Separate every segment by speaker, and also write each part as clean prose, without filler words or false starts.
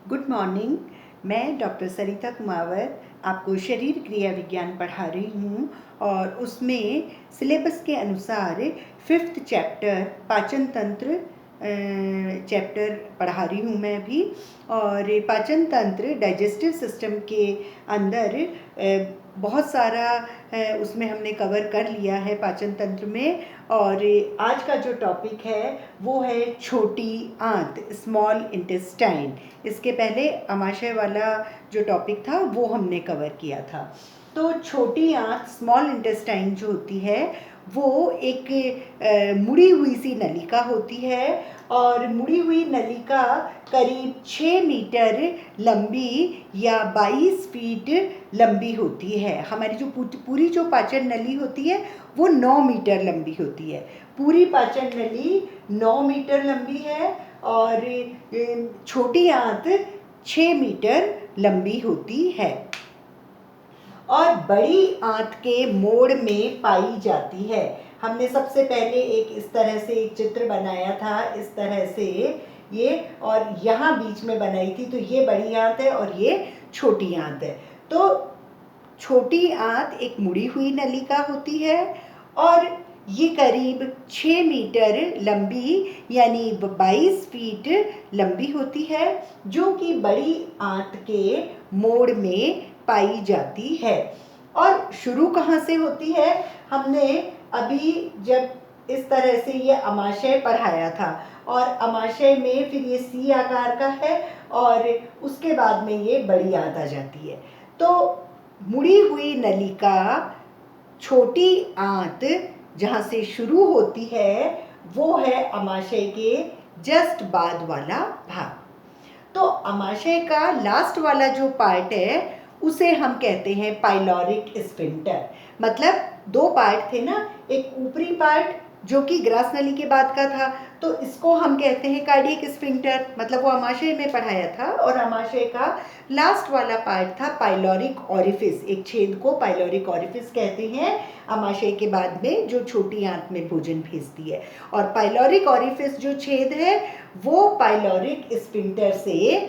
Speaker 1: Good morning. मैं doctor सरिता कुमावत आपको शरीर क्रिया विज्ञान पढ़ा रही हूँ और उसमें सिलेबस के अनुसार 5th चैप्टर पाचन तंत्र चैप्टर पढ़ा रही हूँ मैं अभी। और पाचन तंत्र डाइजेस्टिव सिस्टम के अंदर बहुत सारा उसमें हमने कवर कर लिया है पाचन तंत्र में। और आज का जो टॉपिक है वो है छोटी आंत, स्मॉल इंटेस्टाइन। इसके पहले आमाशय वाला जो टॉपिक था वो हमने कवर किया था। तो छोटी आंत, स्मॉल इंटेस्टाइन जो होती है वो एक मुड़ी हुई सी नलिका होती है और मुड़ी हुई नलिका करीब 6 मीटर लंबी या 22 फीट लंबी होती है। हमारी जो पूरी जो पाचन नली होती है वो 9 मीटर लंबी होती है। पूरी पाचन नली 9 मीटर लंबी है और छोटी आंत 6 मीटर लंबी होती है और बड़ी आंत के मोड़ में पाई जाती है। हमने सबसे पहले इस तरह से एक चित्र बनाया था, इस तरह से ये, और यहाँ बीच में बनाई थी। तो ये बड़ी आंत है और ये छोटी आंत है। तो छोटी आंत एक मुड़ी हुई नलिका होती है और ये करीब 6 मीटर लंबी यानी 22 फीट लंबी होती है, जो कि बड़ी आंत के मोड़ में पाई जाती है। और शुरू कहाँ से होती है? हमने अभी जब इस तरह से ये अमाशय पढ़ाया था और अमाशय में फिर ये सी आकार का है और उसके बाद में ये बड़ी आंत आ जाती है। तो मुड़ी हुई नलिका, छोटी आंत जहाँ से शुरू होती है वो है अमाशय के जस्ट बाद वाला भाग। तो अमाशय का लास्ट वाला जो पार्ट है उसे हम कहते हैं पाइलोरिक स्फिंक्टर। मतलब दो पार्ट थे ना, एक ऊपरी पार्ट जो कि ग्रास नली के बाद का था, तो इसको हम कहते हैं कार्डियक स्फिंक्टर, मतलब वो अमाशय में पढ़ाया था। और अमाशय का लास्ट वाला पार्ट था पाइलोरिक ऑरिफिस, एक छेद को पाइलोरिक ऑरिफिस कहते हैं, अमाशय के बाद में जो छोटी आंत में भोजन भेजती है। और पाइलोरिक ऑरिफिस जो छेद है वो पाइलोरिक स्फिंक्टर से,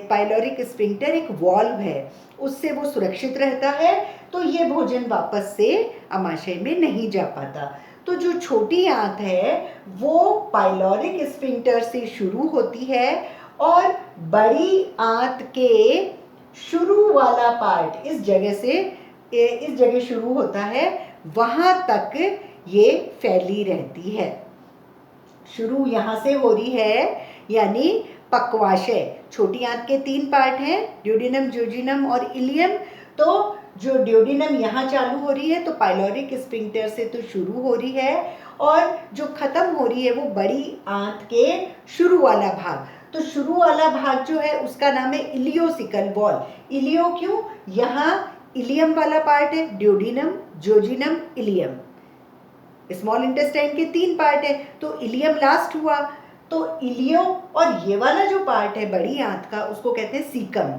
Speaker 1: पाइलोरिक स्फिंक्टर एक वॉल्व है, उससे वो सुरक्षित रहता है, तो ये भोजन वापस से अमाशय में नहीं जा पाता। तो जो छोटी आंत है वो पाइलोरिक स्फिंक्टर से शुरू होती है और बड़ी आंत के शुरू वाला पार्ट इस जगह शुरू होता है, वहां तक ये फैली रहती है। शुरू यहाँ से हो रही है, यानी पक्वाशय। छोटी आंत के 3 पार्ट हैं, ड्यूडेनम, ज्योजिनम और इलियम। तो जो ड्यूडेनम यहाँ चालू हो रही है तो पाइलोरिक स्फिंक्टर से तो शुरू हो रही है, और जो खत्म हो रही है वो बड़ी आंत के शुरू वाला भाग। तो शुरू वाला भाग जो है उसका नाम है इलियोसिकल वॉल। इलियो क्यों? यहाँ इलियम वाला पार्ट है, ड्यूडेनम, ज्योजिनम, इलियम। स्मॉल इंटेस्टाइन के 3 पार्ट है तो इलियम लास्ट हुआ। तो इलियो, और ये वाला जो पार्ट है बड़ी आंत का उसको कहते हैं सीकम,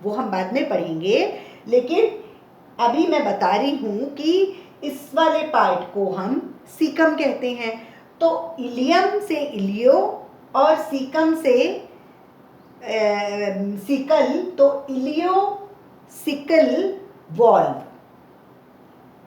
Speaker 1: वो हम बाद में पढ़ेंगे। लेकिन अभी मैं बता रही हूँ कि इस वाले पार्ट को हम सीकम कहते हैं। तो इलियम से इलियो और सीकम से सिकल, तो इलियो सिकल वॉल्व,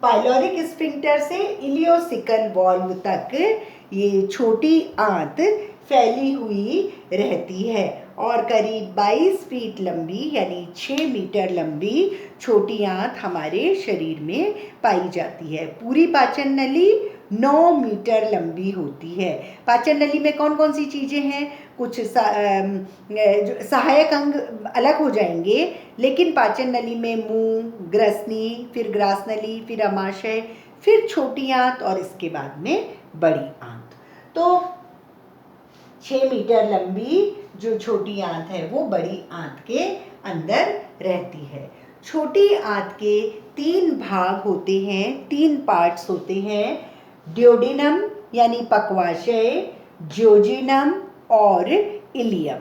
Speaker 1: पाइलोरिक स्फिंक्टर से इलियोसिकल वॉल्व तक ये छोटी आंत फैली हुई रहती है और करीब 22 फीट लंबी यानी 6 मीटर लंबी छोटी आंत हमारे शरीर में पाई जाती है। पूरी पाचन नली 9 मीटर लंबी होती है। पाचन नली में कौन कौन सी चीज़ें हैं? कुछ सहायक अंग अलग हो जाएंगे, लेकिन पाचन नली में मुंह, ग्रसनी, फिर ग्रास नली, फिर अमाशय, फिर छोटी आंत और इसके बाद में बड़ी आंत। तो 6 मीटर लंबी जो छोटी आंत है वो बड़ी आंत के अंदर रहती है। छोटी आंत के 3 भाग होते हैं, 3 पार्ट्स होते हैं, ड्यूडेनम यानी पक्वाशय, ज्योजिनम और इलियम।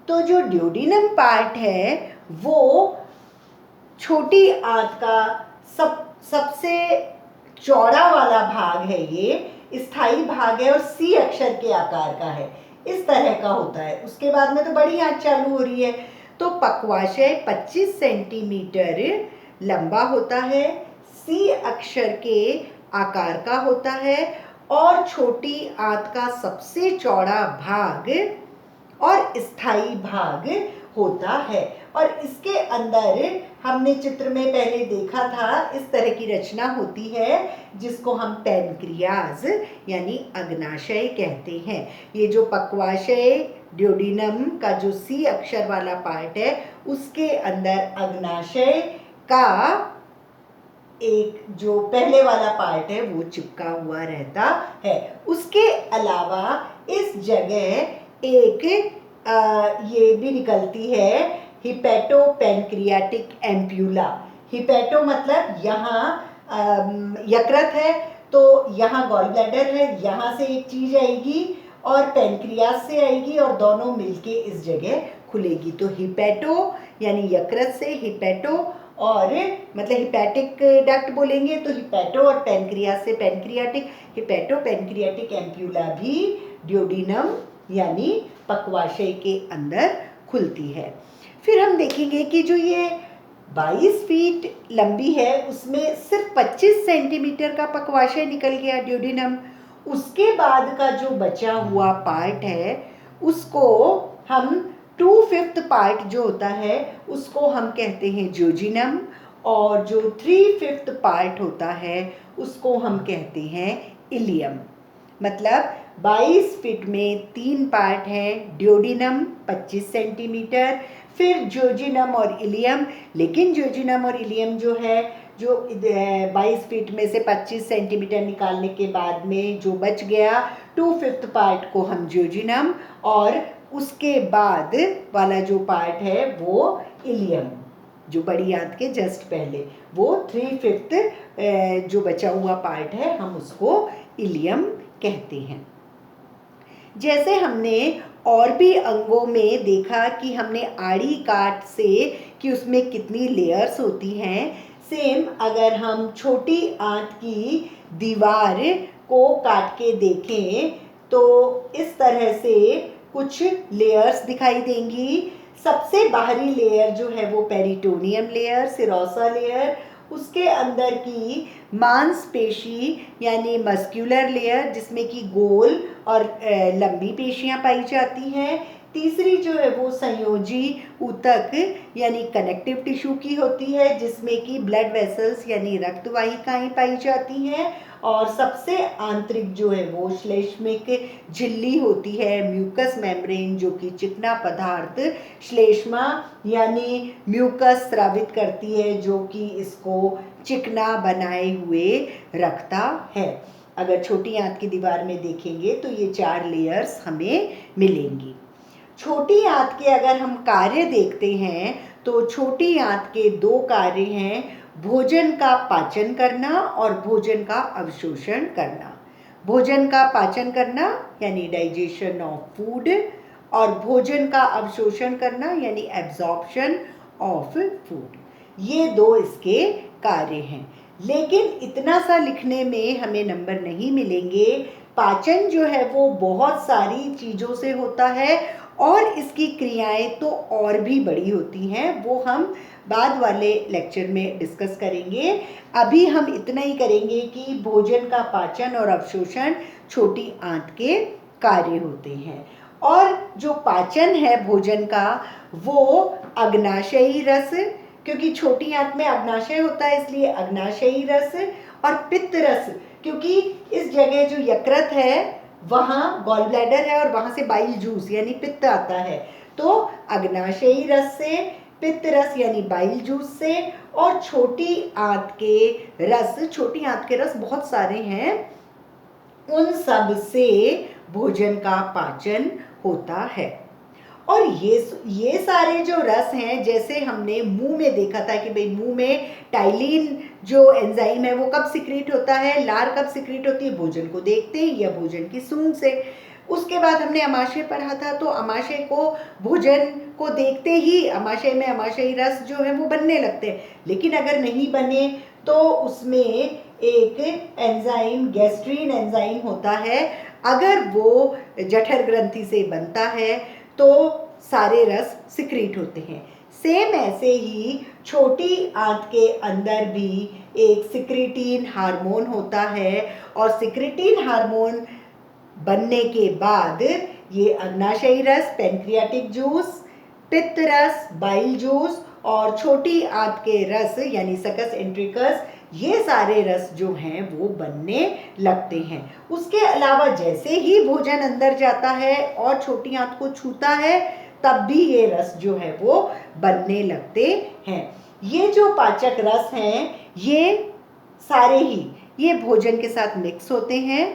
Speaker 1: तो जो ड्यूडेनम पार्ट है वो छोटी आंत का सबसे चौड़ा वाला भाग है, ये स्थायी भाग है और सी अक्षर के आकार का है। इस तरह का होता है। उसके बाद में तो बड़ी आंत चालू हो रही है। तो पक्वाशय 25 सेंटीमीटर लंबा होता है, सी अक्षर के आकार का होता है और छोटी आंत का सबसे चौड़ा भाग और स्थायी भाग होता है। और इसके अंदर हमने चित्र में पहले देखा था, इस तरह की रचना होती है जिसको हम पैनक्रियाज यानी अग्नाशय कहते हैं। ये जो पक्वाशय ड्यूोडेनम का जो सी अक्षर वाला पार्ट है, उसके अंदर अग्नाशय का एक जो पहले वाला पार्ट है वो चिपका हुआ रहता है। उसके अलावा इस जगह एक ये भी निकलती है हिपैटोपैनक्रियाटिक एम्प्यूला। हिपैटो मतलब यहाँ यकृत है, तो यहाँ गॉल ब्लैडर है, यहाँ से एक चीज आएगी और पैनक्रियास से आएगी और दोनों मिलके इस जगह खुलेगी। तो हिपैटो यानी यकृत से हिपैटो, और मतलब हिपैटिक डक्ट बोलेंगे तो हिपैटो, और पैनक्रियास से पैनक्रियाटिक। हिपैटो पैनक्रियाटिक एम्प्यूला भी ड्यूोडेनम यानी पक्वाशय के अंदर खुलती है। फिर हम देखेंगे कि जो ये 22 फीट लंबी है उसमें सिर्फ 25 सेंटीमीटर का पक्वाशय निकल गया ड्यूोडेनम। उसके बाद का जो बचा हुआ पार्ट है उसको हम 2/5 पार्ट जो होता है उसको हम कहते हैं जियोजिनम, और जो 3/5 पार्ट होता है उसको हम कहते हैं इलियम। मतलब 22 फीट में 3 पार्ट हैं, ड्यूोडेनम 25 सेंटीमीटर, फिर जियोजिनम और इलियम। लेकिन जियोजिनम और इलियम जो है, जो 22 फीट में से 25 सेंटीमीटर निकालने के बाद में जो बच गया 2/5 पार्ट को हम जियोजिनम, और उसके बाद वाला जो पार्ट है वो इलियम, जो बड़ी आंत के जस्ट पहले, वो 3/5 जो बचा हुआ पार्ट है हम उसको इलियम कहते हैं। जैसे हमने और भी अंगों में देखा कि हमने आड़ी काट से कि उसमें कितनी लेयर्स होती हैं, सेम अगर हम छोटी आंत की दीवार को काट के देखें तो इस तरह से कुछ लेयर्स दिखाई देंगी। सबसे बाहरी लेयर जो है वो पेरिटोनियम लेयर, सिरोसा लेयर, उसके अंदर की मांसपेशी यानी मस्क्यूलर लेयर जिसमें कि गोल और लंबी पेशियां पाई जाती हैं। तीसरी जो है वो संयोजी ऊतक यानी कनेक्टिव टिश्यू की होती है जिसमें कि ब्लड वेसल्स यानी रक्त वाहिकाएं पाई जाती हैं। और सबसे आंतरिक जो है वो श्लेष्मिक झिल्ली होती है, म्यूकस मेम्ब्रेन, जो कि चिकना पदार्थ श्लेष्मा यानी म्यूकस स्रावित करती है जो कि इसको चिकना बनाए हुए रखता है। अगर छोटी आंत की दीवार में देखेंगे तो ये 4 लेयर्स हमें मिलेंगी। छोटी आंत के अगर हम कार्य देखते हैं तो छोटी आंत के 2 कार्य हैं, भोजन का पाचन करना और भोजन का अवशोषण करना। भोजन का पाचन करना यानी डाइजेशन ऑफ फूड, और भोजन का अवशोषण करना यानी एब्जॉर्प्शन ऑफ फूड। ये 2 इसके कार्य हैं। लेकिन इतना सा लिखने में हमें नंबर नहीं मिलेंगे। पाचन जो है वो बहुत सारी चीज़ों से होता है और इसकी क्रियाएं तो और भी बड़ी होती हैं, वो हम बाद वाले लेक्चर में डिस्कस करेंगे। अभी हम इतना ही करेंगे कि भोजन का पाचन और अवशोषण छोटी आंत के कार्य होते हैं। और जो पाचन है भोजन का वो अग्नाशयी रस, क्योंकि छोटी आंत में अग्नाशय होता है इसलिए अग्नाशयी रस, और पित्त रस क्योंकि इस जगह जो यकृत है वहाँ गॉल ब्लैडर है और वहाँ से बाइल जूस यानी पित्त आता है, तो अग्नाशयी रस से, पित्त रस यानी बाइल जूस से, और छोटी आंत के रस, छोटी आंत के रस बहुत सारे हैं, उन सब से भोजन का पाचन होता है। और ये सारे जो रस हैं, जैसे हमने मुंह में देखा था कि भाई मुंह में टाइलिन जो एंजाइम है वो कब सिक्रीट होता है, लार कब सिक्रीट होती है, भोजन को देखते ही या भोजन की सूंघ से। उसके बाद हमने अमाशय पढ़ा था, तो अमाशय को भोजन को देखते ही अमाशय में अमाशयी रस जो है वो बनने लगते हैं। लेकिन अगर नहीं बने तो उसमें एक एंजाइम गैस्ट्रीन एंजाइम होता है, अगर वो जठर ग्रंथि से बनता है तो सारे रस सिक्रीट होते हैं। सेम ऐसे ही छोटी आंत के अंदर भी एक सिक्रीटीन हार्मोन होता है और सिक्रीटीन हार्मोन बनने के बाद ये अग्नाशयी रस, पैंक्रियाटिक जूस, पित्त रस, बाइल जूस और छोटी आंत के रस यानी सकस एंट्रिकस, ये सारे रस जो हैं वो बनने लगते हैं। उसके अलावा जैसे ही भोजन अंदर जाता है और छोटी आंत को छूता है तब भी ये रस जो है वो बनने लगते हैं। ये जो पाचक रस हैं ये सारे ही ये भोजन के साथ मिक्स होते हैं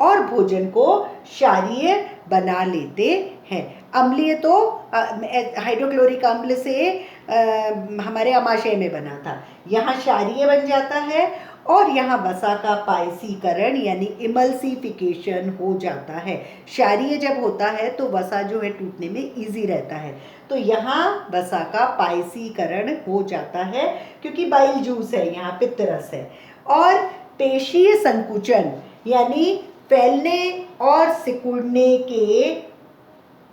Speaker 1: और भोजन को क्षारीय बना लेते हैं। अम्लीय तो हाइड्रोक्लोरिक अम्ल से हमारे आमाशय में बना था, यहाँ क्षारीय बन जाता है और यहाँ वसा का पायसीकरण यानी इमल्सिफिकेशन हो जाता है। क्षारीय जब होता है तो वसा जो है टूटने में इजी रहता है, तो यहाँ वसा का पायसीकरण हो जाता है क्योंकि बाइल जूस है, यहाँ पित्त रस है। और पेशीय संकुचन यानी फैलने और सिकुड़ने के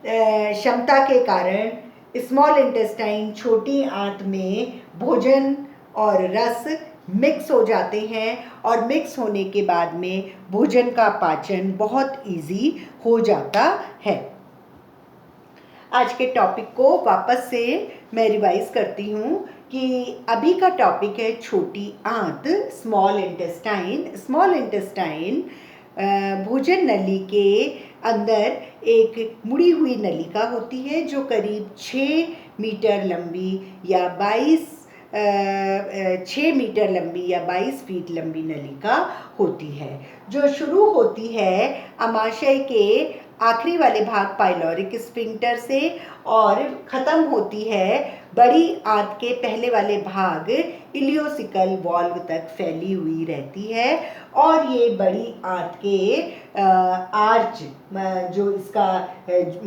Speaker 1: क्षमता के कारण स्मॉल इंटेस्टाइन छोटी आंत में भोजन और रस मिक्स हो जाते हैं और मिक्स होने के बाद में भोजन का पाचन बहुत इजी हो जाता है। आज के टॉपिक को वापस से मैं रिवाइज करती हूँ कि अभी का टॉपिक है छोटी आंत, स्मॉल इंटेस्टाइन। स्मॉल इंटेस्टाइन भोजन नली के अंदर एक मुड़ी हुई नलिका होती है जो करीब 6 मीटर लंबी या 6 मीटर लंबी या 22 फीट लंबी नलिका होती है, जो शुरू होती है आमाशय के आखिरी वाले भाग पाइलोरिक स्फिंक्टर से और ख़त्म होती है बड़ी आंत के पहले वाले भाग इलियोसिकल वॉल्व तक फैली हुई रहती है। और ये बड़ी आंत के आर्च जो इसका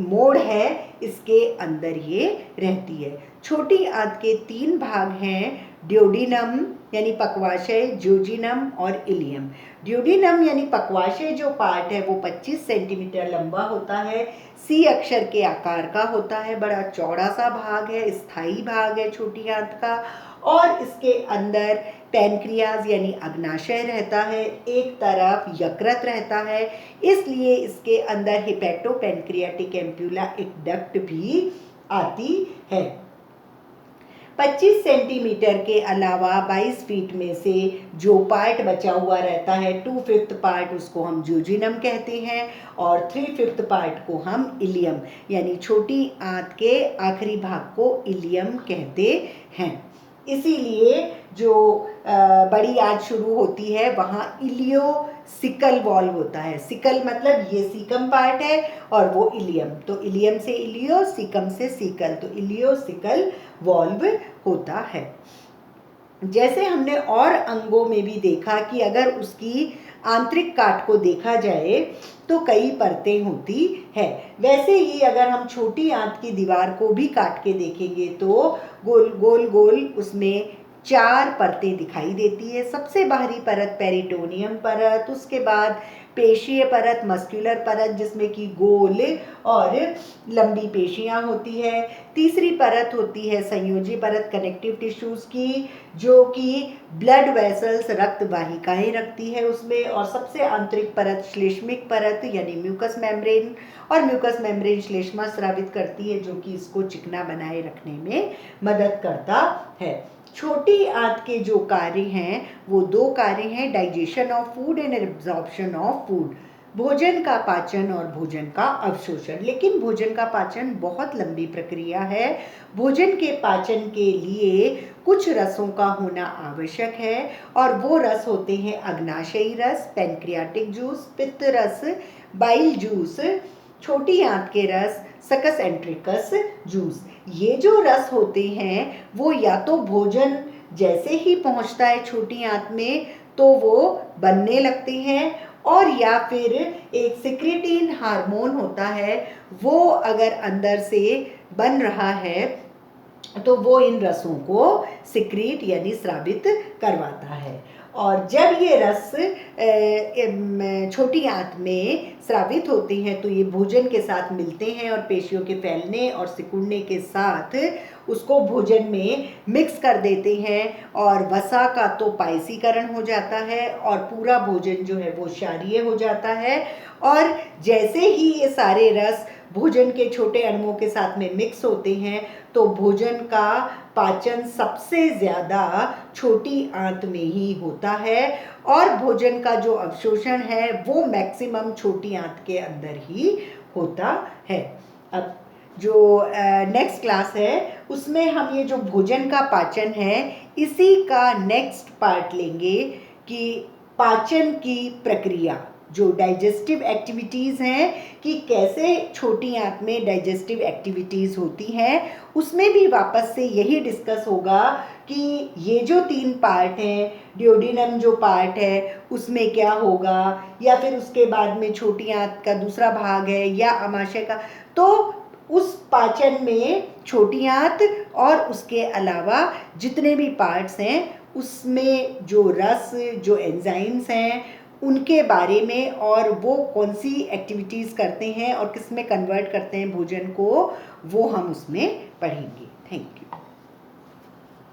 Speaker 1: मोड़ है इसके अंदर ये रहती है। छोटी आंत के 3 भाग हैं, ड्यूोडेनम यानी पक्वाशय, ज्योजिनम और इलियम। ड्यूोडेनम यानी पक्वाशय जो पार्ट है वो 25 सेंटीमीटर लंबा होता है, सी अक्षर के आकार का होता है, बड़ा चौड़ा सा भाग है, स्थायी भाग है छोटी आंत का। और इसके अंदर पैनक्रियाज यानी अग्नाशय रहता है, एक तरफ यकृत रहता है, इसलिए इसके अंदर हिपैटोपैनक्रियाटिक एम्प्यूला एक डक्ट भी आती है। 25 सेंटीमीटर के अलावा 22 फीट में से जो पार्ट बचा हुआ रहता है 2/5 पार्ट उसको हम ज्यूजिनम कहते हैं और 3/5 पार्ट को हम इलियम यानी छोटी आंत के आखिरी भाग को इलियम कहते हैं। इसीलिए जो बड़ी आंत शुरू होती है वहाँ इलियोसिकल वॉल्व होता है। सिकल मतलब ये सीकम पार्ट है और वो इलियम, तो इलियम से इलियो, सीकम से सीकल, तो इलियोसिकल वॉल्व होता है। जैसे हमने और अंगों में भी देखा कि अगर उसकी आंतरिक काट को देखा जाए तो कई परतें होती है, वैसे ही अगर हम छोटी आंत की दीवार को भी काट के देखेंगे तो गोल गोल गोल उसमें 4 परतें दिखाई देती है। सबसे बाहरी परत पेरिटोनियम परत, उसके बाद पेशीय परत, मस्कुलर परत जिसमें कि गोल और लंबी पेशियां होती है। तीसरी परत होती है संयोजी परत कनेक्टिव टिश्यूज़ की, जो कि ब्लड वेसल्स रक्त वाहिकाएं रखती है उसमें। और सबसे आंतरिक परत श्लेष्मिक परत यानी म्यूकस मेम्ब्रेन, और म्यूकस मेम्ब्रेन श्लेष्मा स्रावित करती है जो कि इसको चिकना बनाए रखने में मदद करता है। छोटी आंत के जो कार्य हैं वो 2 कार्य हैं, digestion of food and absorption of food, भोजन का पाचन और भोजन का अवशोषण। लेकिन भोजन का पाचन बहुत लंबी प्रक्रिया है। भोजन के पाचन के लिए कुछ रसों का होना आवश्यक है और वो रस होते हैं अग्नाशयी रस, पैनक्रियाटिक जूस, पित्त रस, बाइल जूस, छोटी आंत के रस, सकस एंट्रिकस जूस। ये जो रस होते हैं वो या तो भोजन जैसे ही पहुंचता है छोटी आंत में तो वो बनने लगते हैं, और या फिर एक सिक्रीटीन हार्मोन होता है वो अगर अंदर से बन रहा है तो वो इन रसों को सिक्रीट यानी स्रावित करवाता है। और जब ये रस छोटी आंत में स्रावित होते हैं तो ये भोजन के साथ मिलते हैं और पेशियों के फैलने और सिकुड़ने के साथ उसको भोजन में मिक्स कर देते हैं और वसा का तो पायसीकरण हो जाता है और पूरा भोजन जो है वो क्षारीय हो जाता है। और जैसे ही ये सारे रस भोजन के छोटे अणुओं के साथ में मिक्स होते हैं तो भोजन का पाचन सबसे ज़्यादा छोटी आंत में ही होता है और भोजन का जो अवशोषण है वो मैक्सिमम छोटी आंत के अंदर ही होता है। अब जो नेक्स्ट क्लास है उसमें हम ये जो भोजन का पाचन है इसी का नेक्स्ट पार्ट लेंगे कि पाचन की प्रक्रिया, जो डाइजेस्टिव एक्टिविटीज़ हैं कि कैसे छोटी आंत में डाइजेस्टिव एक्टिविटीज़ होती हैं, उसमें भी वापस से यही डिस्कस होगा कि ये जो 3 पार्ट हैं, डियोडिनम जो पार्ट है उसमें क्या होगा, या फिर उसके बाद में छोटी आंत का दूसरा भाग है या आमाशय का, तो उस पाचन में छोटी आंत और उसके अलावा जितने भी पार्ट्स हैं उसमें जो रस, जो एंजाइम्स हैं उनके बारे में और वो कौन सी एक्टिविटीज़ करते हैं और किस में कन्वर्ट करते हैं भोजन को, वो हम उसमें पढ़ेंगे। Thank you.